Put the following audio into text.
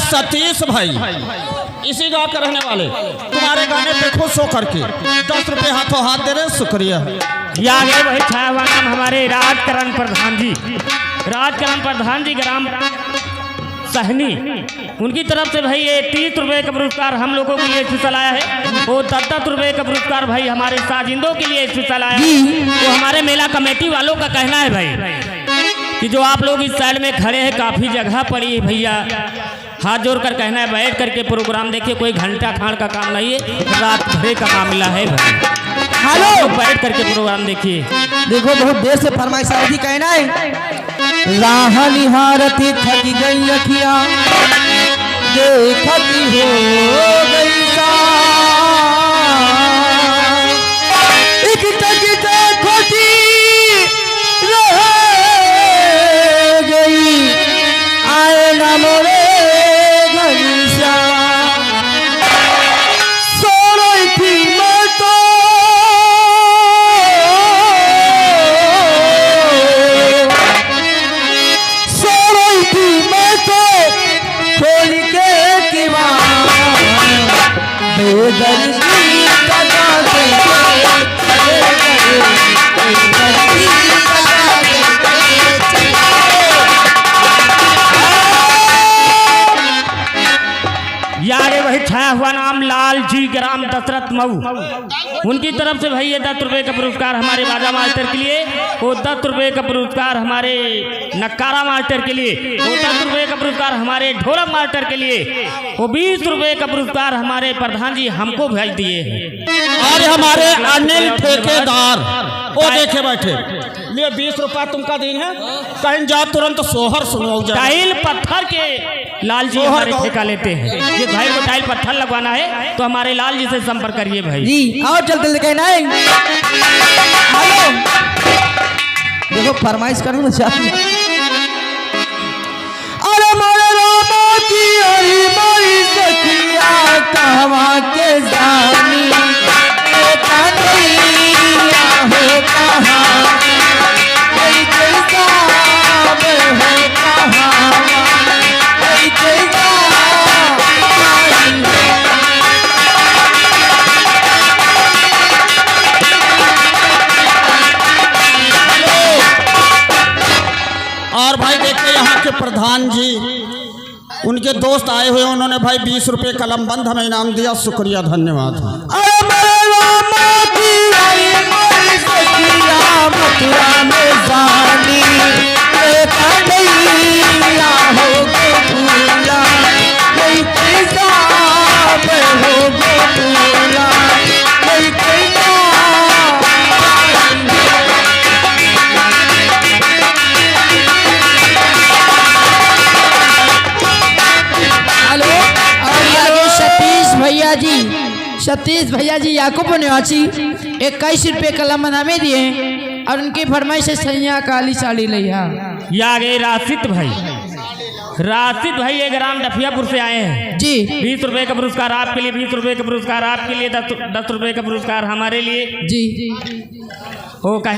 सतीश भाई इसी गांव के रहने वाले तुम्हारे गाने पे खुश होकर के 10 रुपए हाथों हाथ दे रहे, शुक्रिया। आगे वही छाया हुआ नाम हमारे राजकरण प्रधान जी ग्राम सहनी, उनकी तरफ से भाई ये 30 रुपए का पुरस्कार हम लोगों के लिए स्पेशल आया है। वो 10 रुपए का पुरस्कार भाई हमारे साजिंदों के लिए स्पेशल आया है। वो हमारे मेला कमेटी वालों का कहना है भाई कि जो आप लोग इस साइड में खड़े हैं, काफ़ी जगह पड़ी है भैया, हाथ जोड़ कर कहना है बैठ करके प्रोग्राम देखिए, कोई घंटा खान का काम नहीं है, रात भरे का मामला है भाई। हेलो, बैठ करके प्रोग्राम देखिए। देखो बहुत देर से फरमाइश आ रही, कहना है राह निहारती थकी गई अखियां देखती हो गई खोटी रह गई आए ना मोरे घनिशा सो रही थी मैं तो खोल के यार वही छाया हुआ नाम लाल जी ग्राम दशरथ मऊ, उनकी तरफ से भाई ये 10 रुपए का पुरस्कार हमारे बाजा मास्टर के लिए, वो 10 रुपए का पुरस्कार हमारे नक्कारा मास्टर के लिए, वो 10 रुपए का पुरस्कार हमारे ढोलक मास्टर के लिए, वो 20 रुपए का पुरस्कार हमारे प्रधान जी हमको भेज दिए हैं। और हमारे अनिल ठेकेदार वो देखे बैठे लिए 20 रुपया तुमका दिन है, कहीं जा तुरंत सोहर सुनो। टाइल पत्थर के लाल जी हमारे ठेका लेते हैं, ये भाई को टाइल पत्थर लगवाना है तो हमारे लाल जी से संपर्क करिए भाई जी। आओ चलते कहना है। हेलो, देखो फरमाइश करूँ ना चाहती। अरे मोरे रामा की हरी मोरी सखिया कहवा के जानी हो कहा और भाई देखिए यहाँ के प्रधान जी उनके दोस्त आए हुए, उन्होंने भाई 20 रुपए कलम बंद हमें इनाम दिया, शुक्रिया धन्यवाद। सतीश भैया जी याकूब निवासी 21 रुपए कलम बनामे दिए और उनकी फरमाइश से सैया काली साड़ी लिया। या गए राशिद भाई ये ग्राम डफियापुर से आए हैं जी। 20 रुपए का पुरस्कार आपके लिए, 20 रुपए का पुरस्कार आपके लिए, 10 रुपए का पुरस्कार हमारे लिए जी। वो कहीं